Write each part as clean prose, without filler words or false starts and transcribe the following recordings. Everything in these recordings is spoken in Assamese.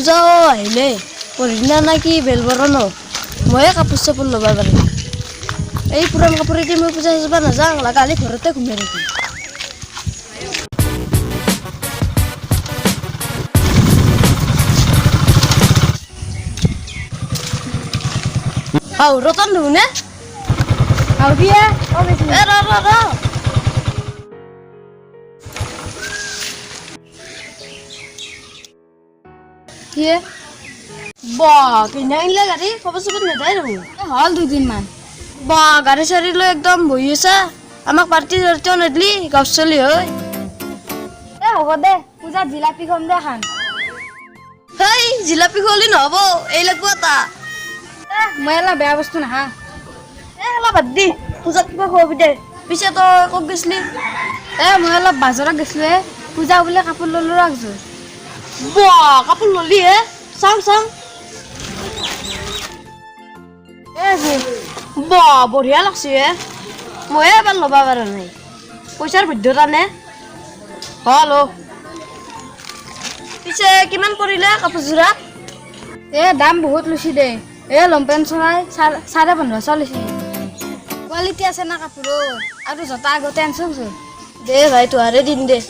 পূজাও আহিলে পৰহিনা না কি বেলবৰণ ময়ে কাপোৰ চাপোৰ ল'বা পাৰিম এই পুৰাণ কাপোৰেদি মই পূজা চাব নাযাওঁ কালি ঘৰতে ঘুমাই থাকিম আও ৰতন নুনে আও দিয়া এ ৰ কিয়ে বা কিনা আনিলে গাড়ী খবৰ চবৰ নেদাই দেখোন হ'ল 2 দিন মান বা গাড়ী চাড়ী লৈ একদম বহি আছা আমাক পাৰ্টি চাৰ্টিও নেদলি গাঁও চলি হৈ এ হ'ব দে পূজাত জিলাপি খুৱাম দে খান হেই জিলাপি খুৱালি নহ'ব এই লাগব এটা মই অলপ বেয়া বস্তু নাহা অলপ বাদ দি পূজাত কিবা খুৱাবি দে পিছে তই ক'ত গৈছিলি মই অলপ বাজাৰত গৈছিলোঁ পূজা বোলে কাপোৰ ল'লোঁ একযোৰ বা কাপোৰ ল'লি হে চাওঁ বা বঢ়িয়া লাগছে হে ময়ে এবাৰ ল'বা পৰা নাই পইচাৰ বৃদ্ধতা নে হেল্ল' পিছে কিমান পৰিলে কাপোৰযোৰা দাম বহুত লৈছি দে লংপেণ্ট চলাই 1550 লৈছি কোৱালিটি আছে না কাপোৰৰ আৰু জোতা আগতে আনছোন দে ভাই তোহাৰে দিন দে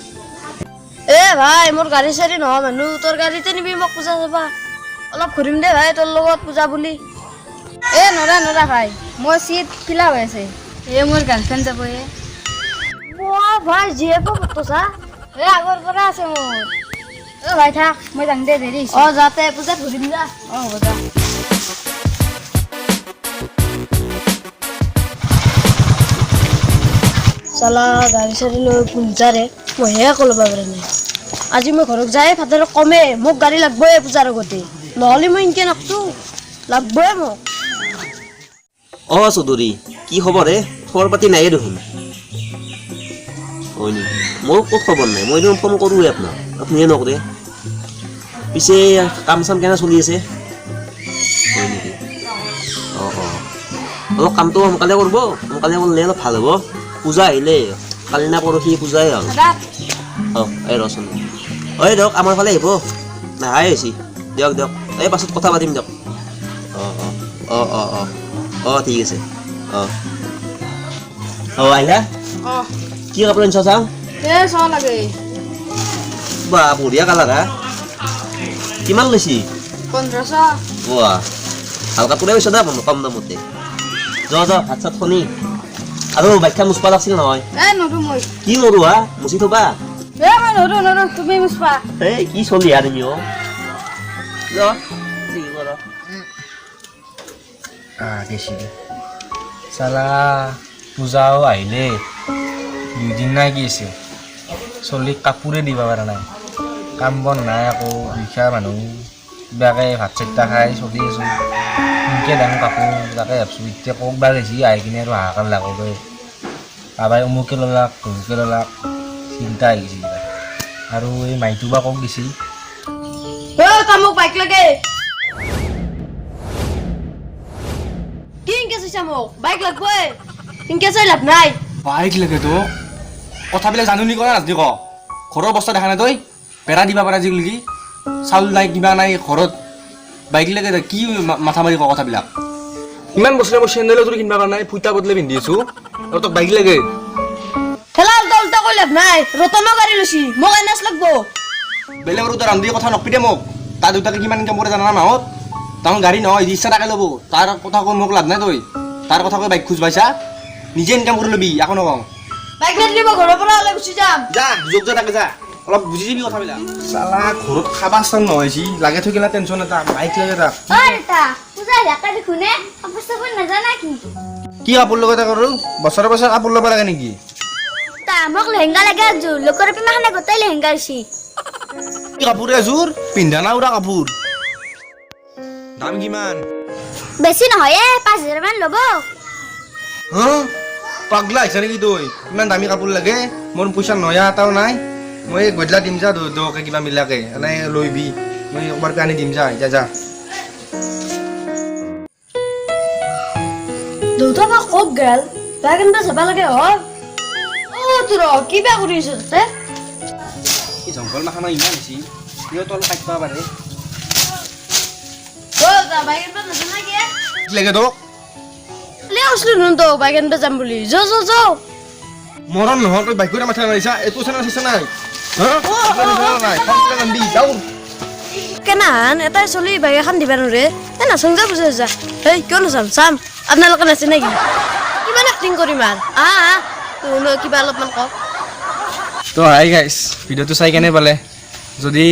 ভাই মোৰ গাড়ী চাড়ী নহয় মানুহ তোৰ গাড়ীতে নিবি মোক পূজা চাবা অলপ ঘূৰিম দে ভাই তোৰ লগত পূজা বুলি নৰা ভাই মোৰ চিট ফিল হৈ আছে মোৰ গাৰ্লফ্ৰেণ্ড যাব ভাই যিয়ে পা আগৰ পৰা আছে মোৰ ভাই থাক মই যাম দে দেৰি যাতে পূজাত ঘূৰিম যা হ'ব যা চালা গাড়ী চাড়ী লৈ পূজাৰে মইহে আকৌ ল'ব পৰা নাই আজি মই ঘৰত যাই ভাতৰ কমে মোক গাড়ী লাগবই পূজাৰ আগতে নহ'লে মই ইনকে নাকচো লাগবই মোক চৌধুৰী কি খবৰ খবৰ পাতি নাই দেখোন হয় নেকি মোৰ ক'ত খবৰ নাই মই দেখোন ফোন কৰোঁৱে আপোনাক আপুনিহে নকৰে পিছে কাম চাম কেনে চলি আছে হয় নেকি অলপ কামটো সোনকালে কৰিব সোনকালে কৰিলে অলপ ভাল হ'ব পূজা আহিলে কালি না পৰহি পূজাই হ'ল ৰচোন দিয়ক আমাৰ ফালে আহিব নাহাই হৈছে দিয়ক এই পাছত কথা পাতিম দিয়ক ঠিক আছে আহিলা কি কাপোৰ আনিছ চাওঁ চাওঁ লাগে বা বঢ়িয়া কালাৰ কিমান লৈছি 1500 ভাল কাপোৰে পাইছ দে কম দামতে যা ভাত চাত খনি আৰু বাইকখন মুচবা লাগছিল নহয় নৰো মই কি নৰো মুচি থবা মই নৰো তুমি মুচবা কি চলি তুমি চালা পূজাও আহিলে 2 দিন নাই কি আছে চলি কাপোৰে দিব পৰা নাই কাম বন নাই আকৌ দুখীয়া মানুহ কিবাকে ভাত চাইটা খাই চলি আছোঁ সেনেকৈ দাম কাপোৰ তাকে ভাবছোঁ এতিয়া ক'ৰবা গৈছি আহি কিনে আৰু হাহাকাৰ লাগবে বাবাই অমুকে ল'লাক তমুকে ল'লাক চিন্তা আহি গৈছে আৰু এই মাইটো বা ক'ক দিছিল মোক বাইক লাগে কি ইনকে চাইছা মোক বাইক লাগবই ইনকে চাই লাভ নাই বাইক লাগে তো কথাবিলাক জাননি কৰা নাজনি ক ঘৰৰ অৱস্থা দেখা নাই তই বেৰা দিবা পাৰা আজিলৈকে চাউল নাই কিবা নাই ঘৰত বাইক লাগে কি মাথা মাৰি ক কথাবিলাক ইমান বছৰে মই চেণ্ডেলো তোৰ কিনিব পৰা নাই ফুটা বদলে পিন্ধি আছোঁ আৰু তোক বাইক লাগে ঠেলা উল্টা কৰি লাভ নাই ৰতনৰ গাড়ী লৈছি মোক এনাছ লাগব বেলেগৰ তই ৰান্ধি কথা নকবি দে মোক তাৰ দেউতাকে কিমান ইনকাম কৰে জানা মাহত তাৰ গাড়ী নহয় ইচ্ছা তাকে ল'ব তাৰ কথা কৈ মোক লাভ নাই তই তাৰ কথা কৈ বাইক খোজ পাইছা নিজে ইনকাম কৰি ল'বি আকৌ নকওঁ বাইক নেদলি মই ঘৰৰ পৰা ওলাই গুচি যাম যা যোগ যা তাকে যা অলপ বুজি যাবি কথাবিলাক চালা ঘৰত খাবা চাং নহয়ছি লাগে থৈ গেলা টেনশ্যন এটা বাইক লাগে তাক পূজা ইয়াতে দেখোনে কাপোৰ চাপোৰ নাজানা কিন্তু কি কাপোৰ লগতে কৰো বছৰে বছৰে কাপোৰ ল'ব লাগে নেকি মোক লেহেংগা লাগে একযোৰ লোকৰ পিমাখানে গোটেই লেহেংগা হৈছে কি কাপোৰ এযোৰ পিন্ধা না উৰা কাপোৰ দাম কিমান বেছি নহয় 5000 মান ল'ব পাগলা আহিছা নেকি তই ইমান দামী কাপোৰ লাগে মোৰ পইচা নয়া এটাও নাই মই গধূলা দিম যা দকে কিবা মিলাকে এনে লৈবি মই একবাৰ আনি দিম যা এতিয়া যা দেউতা বা ক'ত গেল তাই কেনেবা যাবা লাগে হয় তোৰ কিবা কৰি আছ তাতে জংঘল মাখানা ইমান বেছি সিহঁতো অলপ কাটিব পাৰে দাদা বাইক আনবা নাযায় না কি লাগে তোক লে আসলো নুন তো বাইক আনবা যাম বুলি যাও মৰণ নহয় তই বাইক কৰি মাথা মাৰিছা এইটো চেনেল চাইছা নাই নাই দি যাওঁ কেনাহান এটাই চলি বাইক এখন দিবা নোৰে এ নাচং যা বুজা যা এই কিয় নাচাম চাম আপোনালোকে নাচে নেকি কিমান এক্টিং কৰিম আৰু কিবা অলপমান কওক তো হাই গাইছ ভিডিঅ'টো চাই কেনে পালে যদি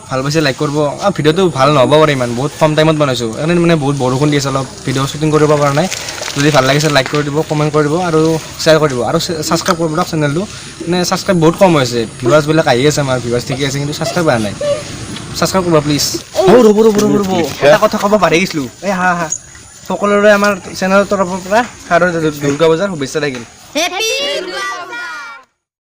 ভাল পাইছে লাইক কৰিব ভিডিঅ'টো ভাল নহ'ব পাৰে ইমান বহুত কম টাইমত বনাইছোঁ সেইকাৰণে মানে বহুত বৰষুণ দি আছে অলপ ভিডিঅ' শ্বুটিং কৰিব পৰা নাই যদি ভাল লাগিছে লাইক কৰি দিব কমেণ্ট কৰি দিব আৰু শ্বেয়াৰ কৰি দিব আৰু ছাবস্ক্ৰাইব কৰিব দিয়ক চেনেলটো মানে ছাবস্ক্ৰাইব বহুত কম হৈছে ভিউৱাৰ্ছবিলাক আহি আছে আমাৰ ভিউৱাৰ্ছ ঠিকে আছে কিন্তু ছাবস্ক্ৰাইব হোৱা নাই ছাবস্ক্ৰাইব কৰিব প্লিজ ৰ'ব এটা কথা ক'ব পাহৰি গৈছিলোঁ এই হা সকলোৰে আমাৰ চেনেলৰ তৰফৰ পৰা দুৰ্গা পূজাৰ শুভেচ্ছা থাকিল হেপী